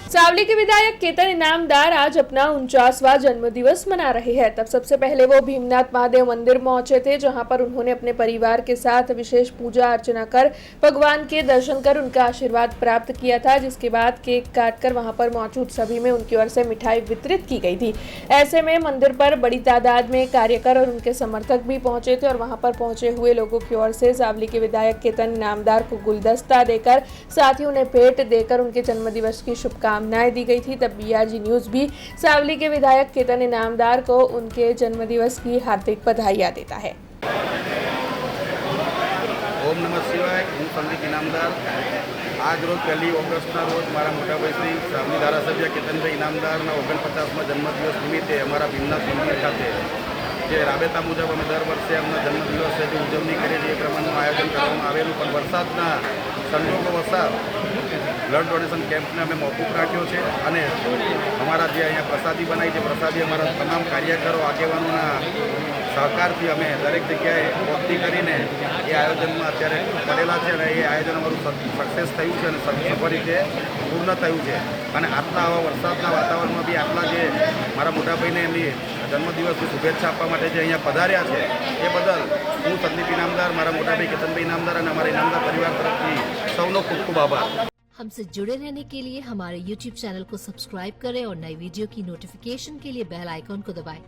सावली के विधायक केतन इनामदार आज अपना 49वां जन्मदिवस मना रहे हैं। तब सबसे पहले वो भीमनाथ महादेव मंदिर पहुंचे थे, जहां पर उन्होंने अपने परिवार के साथ विशेष पूजा अर्चना कर भगवान के दर्शन कर उनका आशीर्वाद प्राप्त किया था। जिसके बाद केक काटकर वहां पर मौजूद सभी में उनकी ओर से मिठाई वितरित की गई थी। ऐसे में मंदिर पर बड़ी तादाद में कार्यकर और उनके समर्थक भी पहुंचे थे और वहां पर पहुंचे हुए लोगों की ओर से सावली के विधायक केतन इनामदार को गुलदस्ता देकर साथ ही उन्हें भेंट देकर उनके जन्मदिवस की शुभकामनाएं दी गई थी। तब BRG न्यूज भी सावली के विधायक केतन इनामदार को उनके जन्मदिवस की हार्दिक बधाइयां देता है। ओम नमः शिवाय। हूँ संदीप इनामदार। आज रोज 1 ऑगस्टना रोज मारा मोटा भाई श्री सावली धारासभ्य केतनभाई इनामदारना 49મા જન્મદિવસ નિમિત્તે અમારા ભીમનાથ મંદિર ખાતે જે રાબેતા મુજબ અમે દર વર્ષે એમના જન્મદિવસની ઉજવણી કરીએ છીએ એ પ્રમાણનું આયોજન કરવામાં આવેલું, પણ વરસાદના સંજોગો વસાત બ્લડ ડોનેશન કેમ્પને અમે મોકૂફ રાખ્યો છે અને અમારા જે અહીંયા પ્રસાદી બનાવી છે પ્રસાદી અમારા તમામ કાર્યકરો આગેવાનોના સહકારથી અમે દરેક જગ્યાએ પહોંચતી કરીને એ આયોજનમાં અત્યારે પડેલા છે અને એ આયોજન અમારું સક્સેસ થયું છે અને સફળ રીતે પૂર્ણ થયું છે। અને આટલા આવા વરસાદના વાતાવરણમાં બી આટલા જે મારા મોટાભાઈને એમની જન્મદિવસની શુભેચ્છા આપવા માટે જે અહીંયા પધાર્યા છે એ બદલ હું સંદીપ ઇનામદાર, મારા મોટાભાઈ કેતનભાઈ ઇનામદાર અને અમારા ઇનામદાર પરિવાર तरफ સૌનો ખૂબ ખૂબ આભાર। हमसे जुड़े रहने के लिए हमारे YouTube चैनल को सब्सक्राइब करें और नई वीडियो की नोटिफिकेशन के लिए बेल आइकॉन को दबाएं।